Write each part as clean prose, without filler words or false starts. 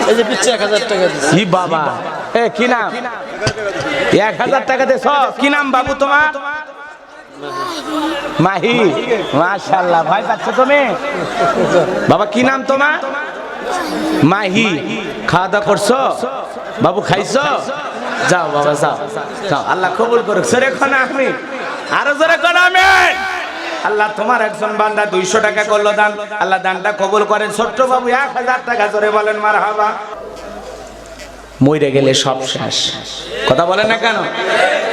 এই যে পিচ্ছে 1000 টাকা দিছি। কি বাবা, এ কি নাম? 1000 টাকা দেছ? কি নাম বাবু তোমার? মাহি। মাশাআল্লাহ, ভয় পাচ্ছ তুমি? বাবা কি নাম তোমার? মাহি। খাওয়া দাওয়া করছো বাবু? খাইছো? যাও বাবা যাও যাও, আল্লাহ কবুল করুক। জোরে কোন আমিন, আরো জোরে কোন আমিন। আল্লাহ তোমার একজন বান্দা 200 টাকা করলো দান, আল্লাহ দানটা কবুল করেন। ছোট্ট বাবু 1000 টাকা, জোরে বলেন মারহাবা। মরে গেলে সব শেষ, কথা বলেন না কেন?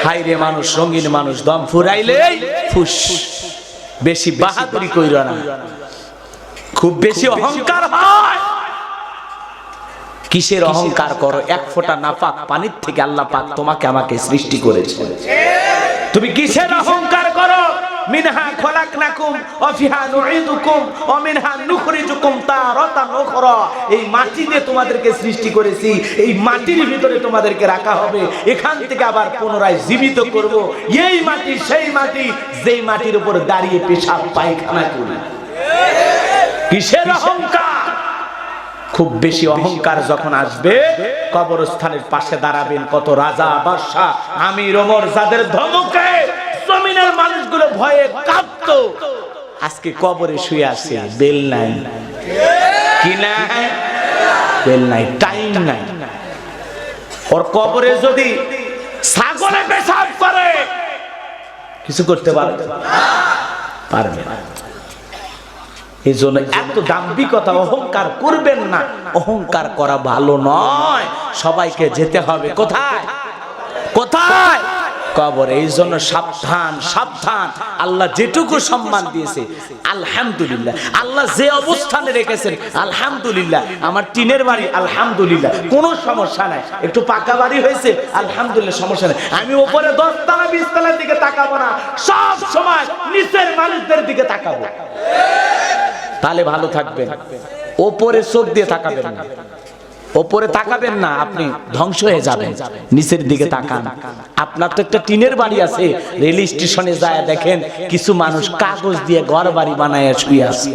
হাই রে মানুষ, রঙিন মানুষ, দম ফুরাইলেই ফুস। বেশি বাহাদুরি কইরো না, খুব বেশি অহংকার হয়। কিসের অহংকার করো? এক ফোঁটা নাপাক পানির থেকে আল্লাহ পাক তোমাকে আমাকে সৃষ্টি করেছে। তুমি কিসের অহংকার করো? মিনহা খলাকনাকুম ওয়া ফিহা নুঈদুকুম ওয়া মিনহা নুখরিজুকুম তারাতান উখরা। এই মাটি দিয়ে তোমাদেরকে সৃষ্টি করেছি, এই মাটির ভিতরে তোমাদেরকে রাখা হবে, এখান থেকে আবার পুনরায় জীবিত করব। এই মাটি সেই মাটি যেই মাটির উপর দাঁড়িয়ে পেশাব পায়খানা করি। কিসের অহংকার? খুব বেশি অহংকার যখন আসবে, কবরস্থানের পাশে দাঁড়াবেন কত রাজা বাদশা আমির ওমর, যাদের ধমকে জমিনের মানুষগুলো ভয়ে কাঁপতো, আজকে কবরে শুয়ে আছে। বেল নাই, কি নাই? বেল নাই, টাইম নাই। ওর কবরে যদি ছাগলে পেশাব করে কিছু করতে পারবে না। এই জন্য এত দাম্ভিকতা অহংকার করবেন না। অহংকার করা ভালো নয়। সবাইকে যেতে হবে কোথায়? কোথায়? কবরে। এই জন্য সাবধান, সাবধান। আল্লাহ যেটুকু সম্মান দিয়েছে আলহামদুলিল্লাহ, আল্লাহ যে অবস্থানে রেখেছেন আলহামদুলিল্লাহ। আমার টিনের বাড়ি আলহামদুলিল্লাহ, কোনো সমস্যা নাই। একটু পাকা বাড়ি হয়েছে আলহামদুলিল্লাহ, সমস্যা নাই। আমি উপরে 10 তলা 20 তলার দিকে তাকাবো না, সব সময় নিচের মানুষদের দিকে তাকাবো, তাহলে ভালো থাকবেন। ওপরে চোখ দিয়ে তাকাবেন না, ওপরে তাকাবেন না, আপনি ধ্বংস হয়ে যাবেন। নিচের দিকে তাকান। আপনার তো একটা টিনের বাড়ি আছে, রেল স্টেশনে যায় দেখেন কিছু মানুষ কাগজ দিয়ে ঘর বাড়ি বানায় শুয়ে আছে।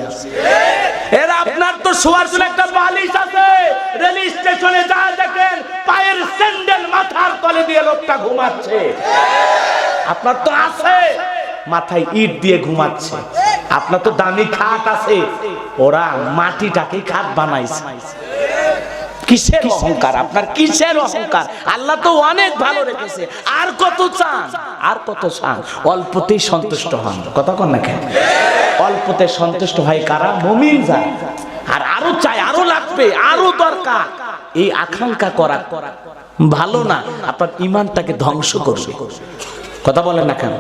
এর আপনার তো শোয়ার জন্য একটা বালিশ আছে, রেল স্টেশনে যায় দেখেন পায়ের স্যান্ডেল মাথার তলে দিয়ে লোকটা ঘুমাচ্ছে। আপনার তো আছে, মাথায় ইট দিয়ে ঘুমাচ্ছে। আপনার তো দামি খাট আছে, ওরা মাটিটাকে খাট বানাইছে। কিসের অহংকার আপনার? কিসের অহংকার? আল্লাহ তো অনেক ভালো রেখেছে, আর কত চান? আর কত চান? অল্পতেই সন্তুষ্ট হন, কথা কন না কেন? অল্পতে সন্তুষ্ট হয় কারা? মুমিন যারা। আর আরো চাই, আরো লাগবে, আরো দরকার, এই আকাঙ্ক্ষা করা ভালো না, আপনার ঈমানটাকে ধ্বংস করবে। কথা বলেন না কেন?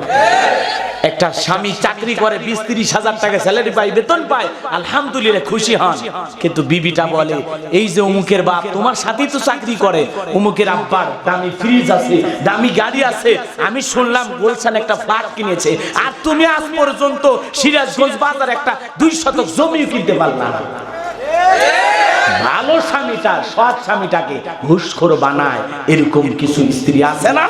একটা স্বামী চাকরি করে 20-30 হাজার টাকা স্যালারি পায়, বেতন পায়, আলহামদুলিল্লাহ খুশি হন। কিন্তু বিবিটা বলে এই যে অমুকের বাপ তোমার সাথেই তো চাকরি করে, অমুকের আব্বার দামি ফ্রিজ আছে, দামি গাড়ি আছে, আমি শুনলাম বলছেন একটা ফ্ল্যাট কিনেছে, আর তুমি আজ পর্যন্ত সিরাজগঞ্জ বাজার একটা 2 শতক জমিও কিনতে পারলা না। ভালো স্বামীটা, সৎ স্বামীটাকে ঘুষখোর বানায়, এরকম কিছু স্ত্রী আছে না?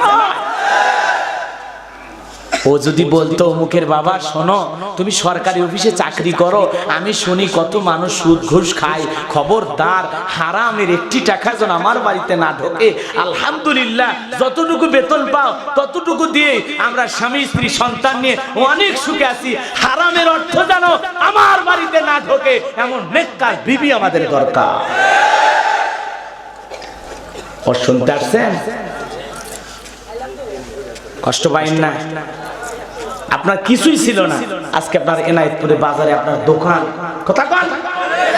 ও যদি বলতো অমুকের বাবা শোনো তুমি সরকারি অফিসে চাকরি করো, আমি শুনি কত মানুষ সুদ ঘুষ খায়, খবরদার হারামের একটি টাকা যেন আমার বাড়িতে না ঢোকে। আলহামদুলিল্লাহ যতটুকু বেতন পাও ততটুকু দিয়ে আমরা স্বামী স্ত্রী সন্তান নিয়ে অনেক সুখে আছি, হারামের অর্থ যেন আমার বাড়িতে না ঢোকে এমন নেককার বিবি আমাদের দরকার। ও শুনতে আসছেন? কষ্ট পাইন না? আপনার কিছুই ছিল না, আজকে আপনার এনায়েতপুরে বাজারে আপনার দোকান, কথা কন,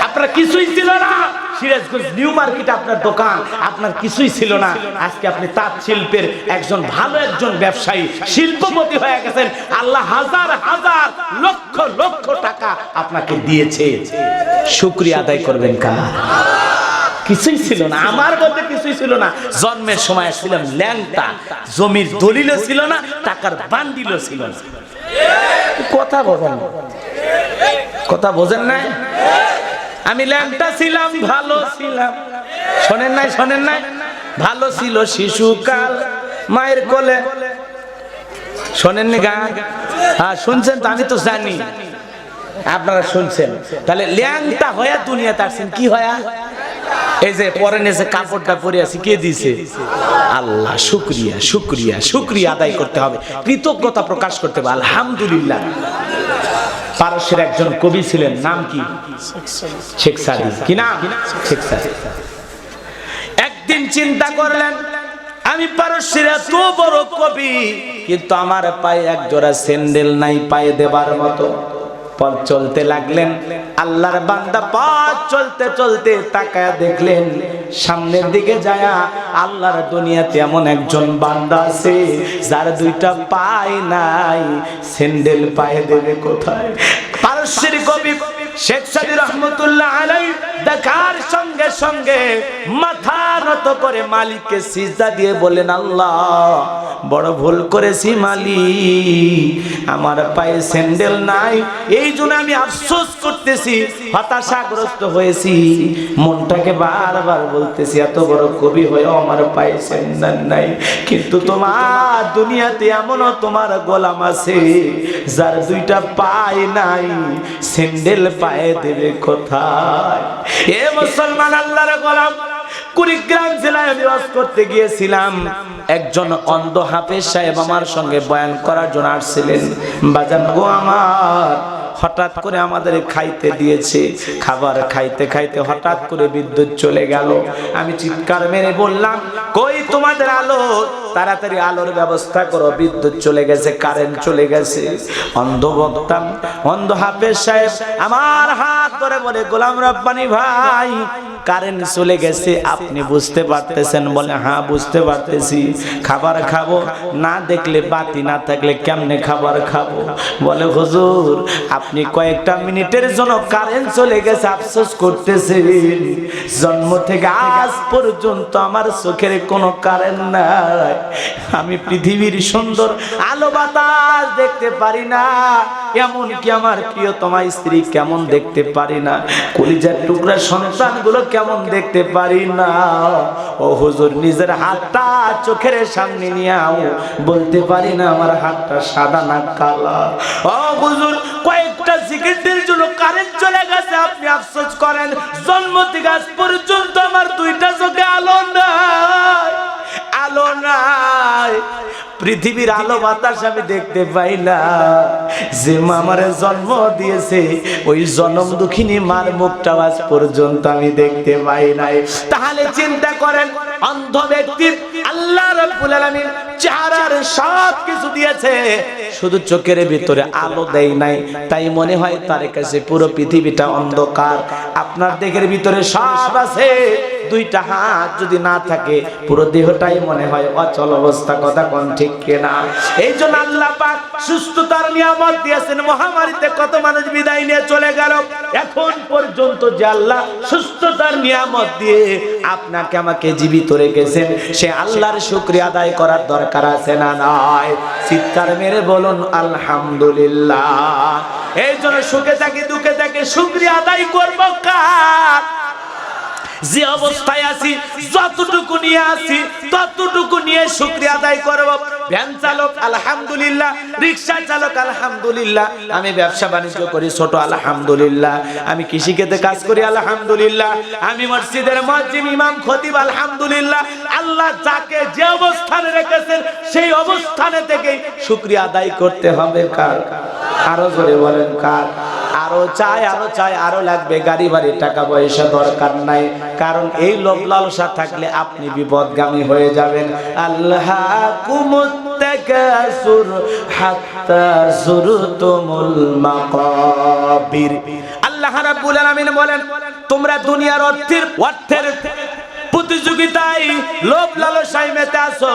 আপনার কিছুই ছিল না। সিরাজগঞ্জ নিউ মার্কেটে আপনার দোকান, আপনার কিছুই ছিল না। আজকে আপনি তাঁত শিল্পের একজন ভালো একজন ব্যবসায়ী, শিল্পপতি হয়ে গেছেন। আল্লাহ হাজার হাজার লক্ষ লক্ষ টাকা আপনাকে দিয়েছে, শুকরিয়া আদায় করবেন কার? কিছুই ছিল না, আমার মধ্যে কিছুই ছিল না। জন্মের সময় ছিলাম ল্যাংটা, জমির দলিলও ছিল না, টাকার বান্ডিলও ছিল না। কথা বোঝেন, কথা বোঝেন না? আমি ল্যাংটা ছিলাম, ভালো ছিলাম, শোনেন নাই? শোনেন নাই? ভালো ছিল শিশুকাল মায়ের কোলে, শোনেননি গান? হ্যাঁ শুনছেন তো, আমি তো জানি আপনারা শুনছেন। তাহলে ল্যাংটা হয়ে দুনিয়াতে আসছেন, কি হয়া? এই যে পরেন এসে কাপড়টা পরে আছি কে দিয়েছে? আল্লাহ। শুকরিয়া শুকরিয়া শুকরিয়া আদায় করতে হবে, কৃতজ্ঞতা প্রকাশ করতে হবে। আলহামদুলিল্লাহ। পারস্যের একজন কবি ছিলেন, নাম কি? শেখ সাদি। কি নাম? শেখ সাদি। একদিন চিন্তা করলেন, আমি পারস্যের এত বড় কবি, কিন্তু আমার পায়ে এক জোড়া স্যান্ডেল নাই পায়ে দেবার মতো। পথ চলতে লাগলেন, আল্লাহর বান্দা পথ চলতে চলতে তাকায়া দেখলেন সামনের দিকে যায়া আল্লাহর দুনিয়াতে এমন একজন বান্দা আছে যার দুইটা পায়ে নাই, স্যান্ডেল পায়ে দেবে কোথায়? পারস্যের কবি শেখ সাদি রহমতুল্লাহ আলাইহি দেখার সঙ্গে সঙ্গে মাথা নত করে মালিককে সিজদা দিয়ে বলেন, আল্লাহ বড় ভুল করেছি মালিক, আমার পায়ে স্যান্ডেল নাই, এই জন্য আমি আফসোস করতেছি, হতাশাগ্রস্ত হয়েছি, মনটাকে বারবার বলতেছি এত বড় কবি হয়েও আমার পায়ে স্যান্ডেল নাই। কিন্তু তোমার দুনিয়াতে এমনও তোমার গোলাম আছে যার দুইটা পায়ে নাই, স্যান্ডেল পায়ে দেবে কোথায়? এ মুসলমান আল্লাহর গোলাম, কুড়িগ্রাম জেলায় আমি ওয়াজ করতে গিয়েছিলাম, একজন অন্ধ হাফেজ সাহেব আমার সঙ্গে বয়ান করার জন্য আসছিলেন। বাজান গো আমার, হঠাৎ করে আমাদের খাইতে দিয়েছে, খাবার খাইতে খাইতে হঠাৎ করে বিদ্যুৎ চলে গেল। আমি চিৎকার মেরে বললাম, কই তোমাদের আলো, তাড়াতাড়ি আলোর ব্যবস্থা করো, বিদ্যুৎ চলে গেছে, কারেন্ট চলে গেছে। অন্ধ বক্তা, অন্ধ হাফেজ সাহেব আমার হাত ধরে বলে, গোলাম রব্বানী ভাই কারেন্ট চলে গেছে, আপনি বুঝতে পারতেছেন? বলে হ্যাঁ বুঝতে পারতেছি। খাবার খাবো, না দেখলে বাতি না থাকলে কেমনে খাবার খাবো? বলে হুজুর আপনি কয়েকটা মিনিটের জন্য কারেন্ট চলে গেছে আফসোস করতেছেন, জন্ম থেকে আজ পর্যন্ত আমার চোখের কোনো কারেন্ট নাই, আমি পৃথিবীর সুন্দর আলো বাতাস দেখতে পারি না, এমনকি আমার প্রিয়তমা স্ত্রী কেমন দেখতে পারি না, কলিজার টুকরা সন্তানগুলো কেমন দেখতে পারি না। ও হুজুর নিজের হাতটা চোখের সামনে নিয়ে বলতে পারি না আমার হাতটা সাদা না কালা। ও হুজুর কয়েকটা সেকেন্ডের জন্য কারেন্ট চলে গেছে, আপনি আফসোস করেন, জন্ম থেকে আজ পর্যন্ত আমার দুইটা চোখে আলো নাই, আলো নাই, পৃথিবীর আলো বাতাস আমি দেখতে পাই না। যে মা আমারে জন্ম দিয়েছে ওই জনম দুঃখিনী মার মুখটা আজ পর্যন্ত আমি দেখতে পাই নাই। তাহলে চিন্তা করেন, অন্ধ ব্যক্তি আল্লাহ রাব্বুল আলামিন চেহারার সব কিছু দিয়েছে, শুধু চোখের ভিতরে আলো দেয় নাই, তাই মনে হয় তার কাছে পুরো পৃথিবীটা অন্ধকার। আপনার দেহের ভিতরে সব আছে, দুইটা হাত যদি না থাকে পুরো দেহটাই মনে হয় অচল অবস্থা। কথা কোন ঠিক কিনা? এই জন্য আল্লাহ পাক সুস্থতার নিয়ামত দিয়েছেন। মহামারীতে কত মানুষ বিদায় নিয়ে চলে গেল, এখন পর্যন্ত যে আল্লাহ সুস্থতার নিয়ামত দিয়ে আপনাকে আমাকে জীবিত রেখেছেন, সে আল্লাহর শুকরিয়া আদায় করার দরকার আছে না নাই? চিৎকার মেরে বলুন আলহামদুলিল্লাহ। এই জন্য সুখে থাকি দুঃখে থাকি শুকরিয়া আদায় করবো কার? যে অবস্থায় আছি, যতটুকু নিয়ে আছি ততটুকু নিয়ে শুকরিয়া আদায় করব। ভ্যান চালক আলহামদুলিল্লাহ, রিকশা চালক আলহামদুলিল্লাহ, আমি ব্যবসা বাণিজ্য করি ছোট আলহামদুলিল্লাহ, আমি কৃষিক্ষেত্রে কাজ করি আলহামদুলিল্লাহ, আমি মসজিদের মুয়াজ্জিন ইমাম খতিব আলহামদুলিল্লাহ। আল্লাহ যাকে যে অবস্থানে রেখেছেন সেই অবস্থানে থেকে শুকরিয়া আদায় করতে হবে কার? আরো জোরে বলেন কার? আরো চাই, আরো চাই, আরো লাগবে, গাড়ি বাড়ি টাকা পয়সা দরকার নাই, কারণ এই লোভ লালসা থাকলে আপনি বিপদগামী হয়ে যাবেন। আল্লাহকুমুত তাকাসুর হাত্তা যুরতুমুল মাকাবির। আল্লাহ রাব্বুল আলামিন বলেন, তোমরা দুনিয়ার অর্থের প্রতিযোগিতায় লোভ লালসায় মেতে আছো,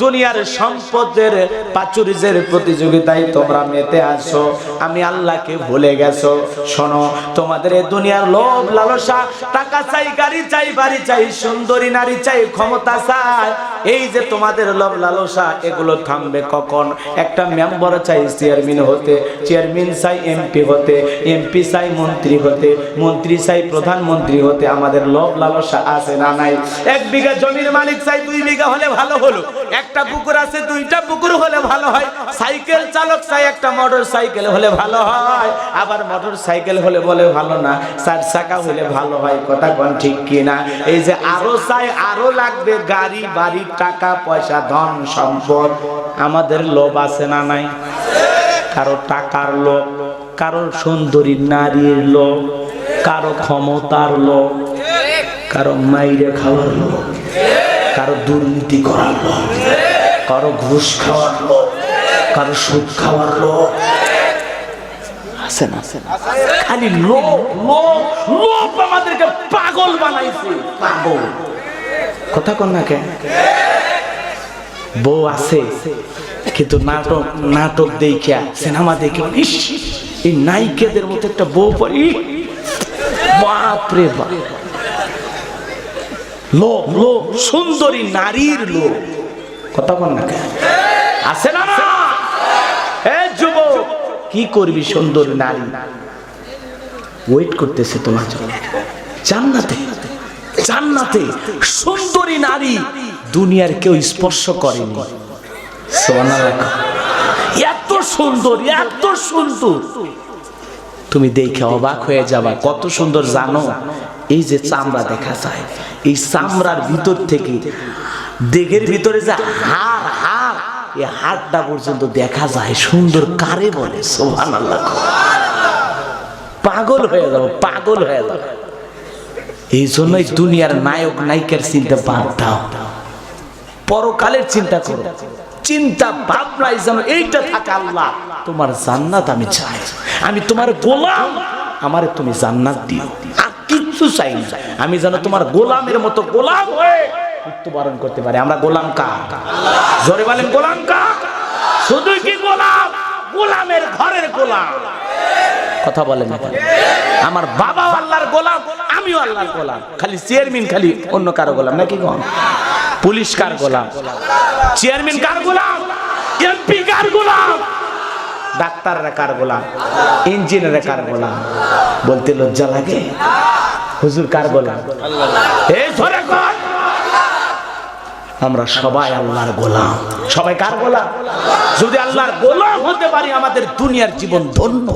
দুনিয়ার সম্পদের প্রাচুর্যের প্রতিযোগিতায় তোমরা মেতে আছো, আমি আল্লাহকে ভুলে গেছো। শোনো, তোমাদের এই দুনিয়ার লোভ লালসা, টাকা চাই, গাড়ি চাই, বাড়ি চাই, সুন্দরী নারী চাই, ক্ষমতা চাই, এই যে তোমাদের লোভ লালসা, এগুলো থামবে কখন? একটা মেম্বার চাই চেয়ারম্যান হতে, চেয়ারম্যান চাই এমপি হতে, এমপি চাই মন্ত্রী হতে, মন্ত্রী চাই প্রধানমন্ত্রী হতে। আমাদের লোভ লালসা আছে না নাই? 1 বিঘা জমির মালিক চাই 2 বিঘা হলে ভালো হলো, একটা পুকুর আছে 2টা পুকুর হলে ভালো হয়, সাইকেল চালক চাই একটা মোটর সাইকেল হলে ভালো হয়, আবার মোটর সাইকেল হলে বলে ভালো না 4 চাকা হলে ভালো হয়। কথা কোন ঠিক কিনা? এই যে আরো চাই, আরো লাগবে গাড়ি বাড়ি টাকা পয়সা ধন সম্পদ। আমাদের লোভ আছে না নাই? কারো টাকার লোভ, কারো সুন্দরী নারীর লোভ, কারো ক্ষমতার লোভ, কারো মাইরে খাওয়ার লোভ, কারো দুর্নীতি করার লোভ, কারো ঘুষ খাওয়ার লোভ, কারো সুদ খাওয়ার লোভ। আছে না? খালি লোভ লোভ লোভ আমাদেরকে পাগল বানাইছে, পাগল। কথা কোন না কেন? বউ আছে কিন্তু নাটক দেখিয়া সিনেমা দেখে এই নায়িকাদের মতো একটা বউ পড়ি, বাপরে বাপ। লোভ লোভ, সুন্দরী নারীর লোভ। কথা কোন না কেন? আছে না? এ যুবক, কি করবি? সুন্দর নারী ওয়েট করতেছে তোমার জন্য জান্নাতে। জান্নাতে সুন্দরী নারী দুনিয়ার কেউ স্পর্শ করেনি। সুবহানাল্লাহ। এত সুন্দর, এত সুন্দর, তুমি দেখে অবাক হয়ে যাবা। কত সুন্দর জানো? এই যে চামড়া দেখা যায়, এই চামড়ার ভিতর থেকে দেহের ভিতরে যে হাড়, হাড়, এই হাড়টা পর্যন্ত দেখা যায়। সুন্দর কারে বলে? সুবহানাল্লাহ। পাগল হয়ে যাবো, পাগল হয়ে যাবো। এই জন্যই দুনিয়ার নায়ক নায়িকার চিন্তা বাদ দাও, পরকালের চিন্তা করো। চিন্তা ভাবনাই যেন এইটা থাকে, আল্লাহ তোমার জান্নাত আমি চাই, আমি তোমার গোলাম, আমারে তুমি জান্নাত দিও, আর কিচ্ছু চাই না। আমি যেন তোমার গোলামের মতো গোলাম হয়ে মৃত্যুবরণ করতে পারি। আমরা গোলাম কার? জোরে বলেন, গোলাম কার? শুধু কি গোলাম? গোলামের ঘরের গোলাম। কথা বলেন না কেন? আমার বাবা আল্লাহর গোলাম, আমিও আল্লাহর গোলাম। খালি চেয়ারম্যান খালি অন্য কারো গোলাম নাকি? কোন পুলিশ কার গোলাম? চেয়ারম্যান কার গোলাম? এমপি কার গোলাম? ডাক্তাররা কার গোলাম? ইঞ্জিনিয়াররা কার গোলাম? বলতে লজ্জা লাগে? হুজুর কার গোলাম? এই ধরে কর, আমরা সবাই আল্লাহর গোলাম। সবাই কার গোলাম? যদি আল্লাহর গোলাম হতে পারি আমাদের দুনিয়ার জীবন ধন্য।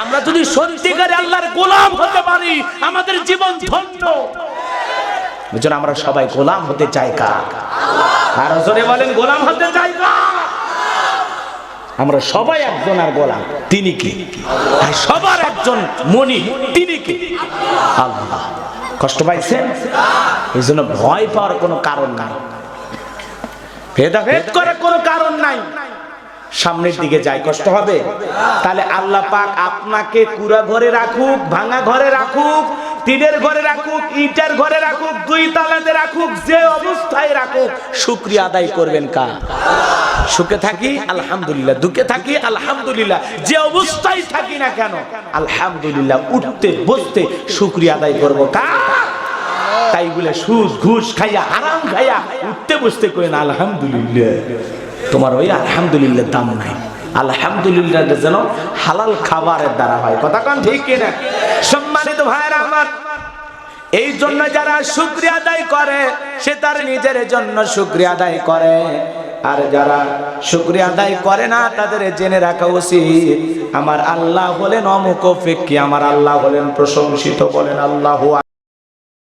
আমরা যদি সত্যিকারে আল্লাহর গোলাম হতে পারি আমাদের জীবন ধন্য। বুঝুন, আমরা সবাই গোলাম হতে চাই কার? আর জোরে বলেন, গোলাম হতে চাই কার? আমরা সবাই একজন আর গোলাম, তিনি কি? সবার একজন মনি, তিনি কি? আল্লাহ। কষ্ট পাইছেন? এই জন্য ভয় পাওয়ার কোনো কারণ নাই, ভেদাভেদ করার কোনো কারণ নাই। সামনের দিকে যাই, কষ্ট হবে? তাহলে আল্লাহ পাক আপনাকে কুড়া ঘরে রাখুক, ভাঙা ঘরে রাখুক, টিনের ঘরে রাখুক, ইটের ঘরে রাখুক, 2 তালাতে রাখুক, যে অবস্থায় রাখুক, শুকরিয়া আদায় করবেন কার? সুখে থাকি আলহামদুলিল্লাহ, দুঃখে থাকি আলহামদুলিল্লাহ, যে অবস্থায় থাকি না কেন আলহামদুলিল্লাহ। উঠতে বসতে শুকরিয়া আদায় করবো কার? তাই বলে সুদ ঘুষ খাইয়া হারাম খাইয়া উঠতে বসতে করেন আলহামদুলিল্লাহ। তোমার ওই আলহামদুলিল্লাহ দাম নাই। আলহামদুলিল্লাহ যেন হালাল খাবারের দ্বারা হয়। কথা কোন ঠিক কিনা? সম্মানিত ভাইরা আমার, এই জন্য যারা শুকরিয়া আদায় করে সে তার নিজের জন্য শুকরিয়া আদায় করে, আর যারা শুকরিয়া আদায় করে না তাদের জেনে রাখা উচিত আমার আল্লাহ হলেন অমুক ফিকি, আমার আল্লাহ হলেন প্রশংসিত। বলেন আল্লাহু